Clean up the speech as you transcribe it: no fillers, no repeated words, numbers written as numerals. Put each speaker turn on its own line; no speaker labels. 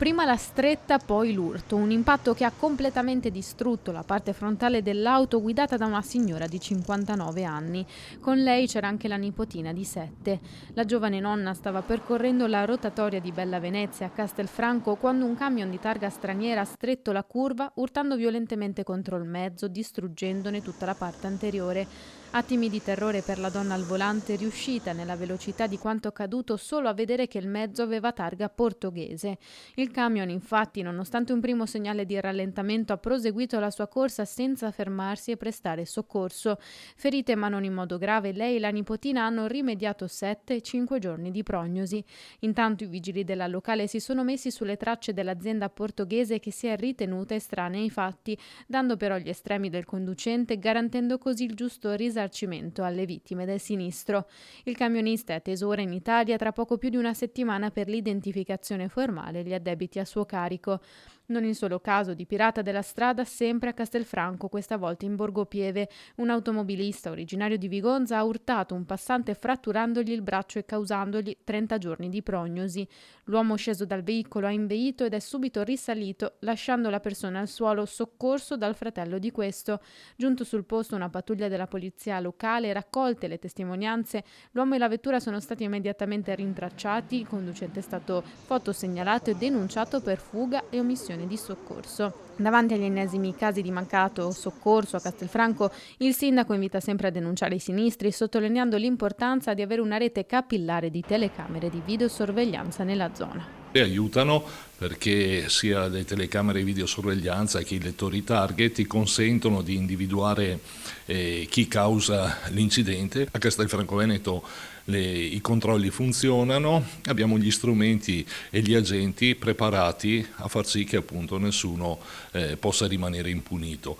Prima la stretta, poi l'urto, un impatto che ha completamente distrutto la parte frontale dell'auto guidata da una signora di 59 anni. Con lei c'era anche la nipotina di 7. La giovane nonna stava percorrendo la rotatoria di Bella Venezia a Castelfranco quando un camion di targa straniera ha stretto la curva, urtando violentemente contro il mezzo, distruggendone tutta la parte anteriore. Attimi di terrore per la donna al volante, riuscita nella velocità di quanto accaduto solo a vedere che il mezzo aveva targa portoghese. Il camion, infatti, nonostante un primo segnale di rallentamento, ha proseguito la sua corsa senza fermarsi e prestare soccorso. Ferite ma non in modo grave, lei e la nipotina hanno rimediato 7 e 5 giorni di prognosi. Intanto i vigili della locale si sono messi sulle tracce dell'azienda portoghese che si è ritenuta estranea ai fatti, dando però gli estremi del conducente, garantendo così il giusto risarcimento alle vittime del sinistro. Il camionista è atteso ora in Italia tra poco più di una settimana per l'identificazione formale e gli addebiti a suo carico. Non il solo caso di pirata della strada, sempre a Castelfranco, questa volta in Borgo Pieve. Un automobilista originario di Vigonza ha urtato un passante fratturandogli il braccio e causandogli 30 giorni di prognosi. L'uomo sceso dal veicolo ha inveito ed è subito risalito, lasciando la persona al suolo, soccorso dal fratello di questo. Giunto sul posto una pattuglia della polizia locale, raccolte le testimonianze, l'uomo e la vettura sono stati immediatamente rintracciati, il conducente è stato fotosegnalato e denunciato per fuga e omissione di soccorso. Davanti agli ennesimi casi di mancato soccorso a Castelfranco, il sindaco invita sempre a denunciare i sinistri, sottolineando l'importanza di avere una rete capillare di telecamere di videosorveglianza nella zona.
Aiutano perché sia le telecamere di videosorveglianza che i lettori target ti consentono di individuare chi causa l'incidente. A Castelfranco Veneto i controlli funzionano, abbiamo gli strumenti e gli agenti preparati a far sì che appunto nessuno possa rimanere impunito.